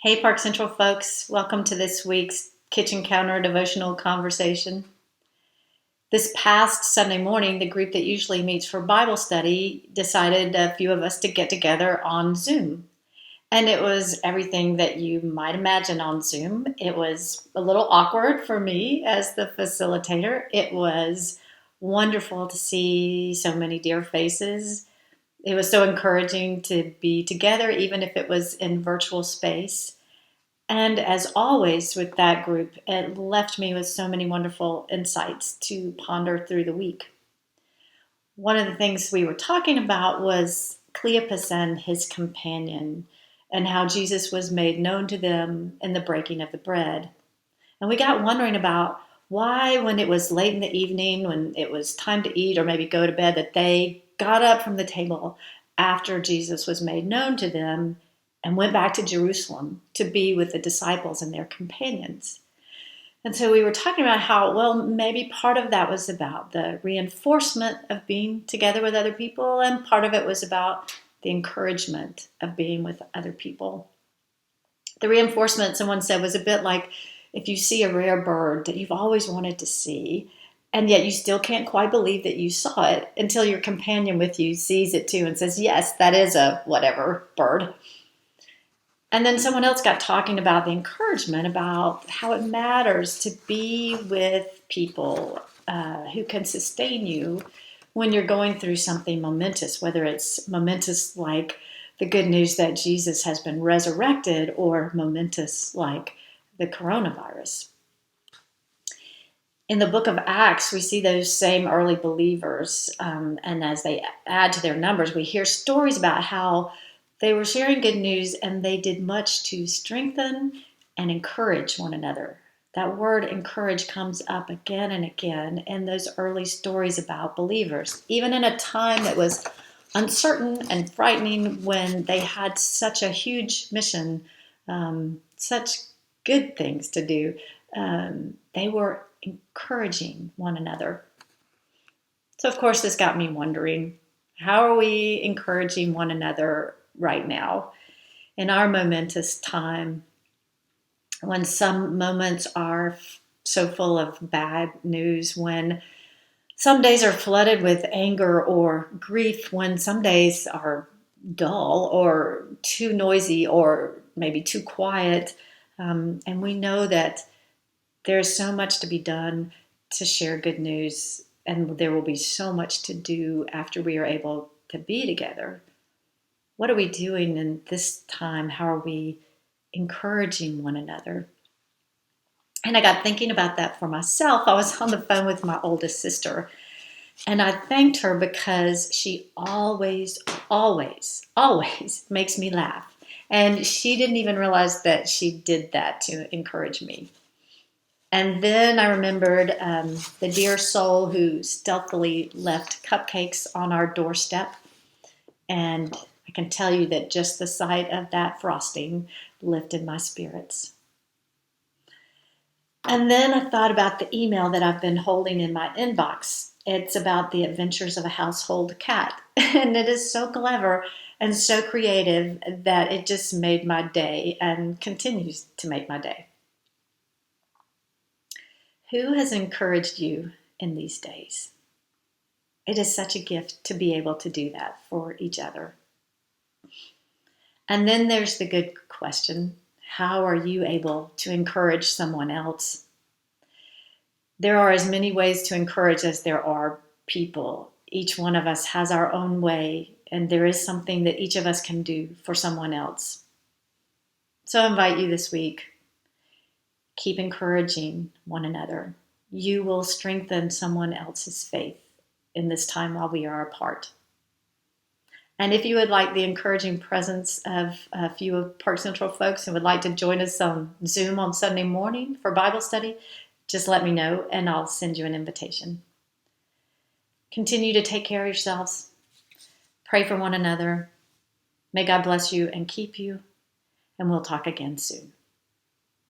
Hey, Park Central folks, welcome to this week's Kitchen Counter Devotional Conversation. This past Sunday morning, the group that usually meets for Bible study decided a few of us to get together on Zoom. And it was everything that you might imagine on Zoom. It was a little awkward for me as the facilitator. It was wonderful to see so many dear faces. It was so encouraging to be together, even if it was in virtual space. And as always with that group, it left me with so many wonderful insights to ponder through the week. One of the things we were talking about was Cleopas and his companion, and how Jesus was made known to them in the breaking of the bread. And we got wondering about why, when it was late in the evening, when it was time to eat or maybe go to bed, that they got up from the table after Jesus was made known to them and went back to Jerusalem to be with the disciples and their companions. And so we were talking about how, well, maybe part of that was about the reinforcement of being together with other people, and part of it was about the encouragement of being with other people. The reinforcement, someone said, was a bit like if you see a rare bird that you've always wanted to see, and yet you still can't quite believe that you saw it until your companion with you sees it too and says, yes, that is a whatever bird. And then someone else got talking about the encouragement, about how it matters to be with people who can sustain you when you're going through something momentous, whether it's momentous like the good news that Jesus has been resurrected, or momentous like the coronavirus. In the book of Acts, we see those same early believers, and as they add to their numbers, we hear stories about how they were sharing good news and they did much to strengthen and encourage one another. That word encourage comes up again and again in those early stories about believers, even in a time that was uncertain and frightening, when they had such a huge mission, such good things to do. They were encouraging one another. So, of course, this got me wondering, how are we encouraging one another right now in our momentous time, when some moments are so full of bad news, when some days are flooded with anger or grief, when some days are dull or too noisy or maybe too quiet, and we know that there's so much to be done to share good news, and there will be so much to do after we are able to be together. What are we doing in this time? How are we encouraging one another? And I got thinking about that for myself. I was on the phone with my oldest sister, and I thanked her because she always, always, always makes me laugh. And she didn't even realize that she did that to encourage me. And then I remembered the dear soul who stealthily left cupcakes on our doorstep. And I can tell you that just the sight of that frosting lifted my spirits. And then I thought about the email that I've been holding in my inbox. It's about the adventures of a household cat. And it is so clever and so creative that it just made my day and continues to make my day. Who has encouraged you in these days? It is such a gift to be able to do that for each other. And then there's the good question: how are you able to encourage someone else? There are as many ways to encourage as there are people. Each one of us has our own way, and there is something that each of us can do for someone else. So I invite you this week, keep encouraging one another. You will strengthen someone else's faith in this time while we are apart. And if you would like the encouraging presence of a few of Park Central folks and would like to join us on Zoom on Sunday morning for Bible study, just let me know and I'll send you an invitation. Continue to take care of yourselves. Pray for one another. May God bless you and keep you. And we'll talk again soon.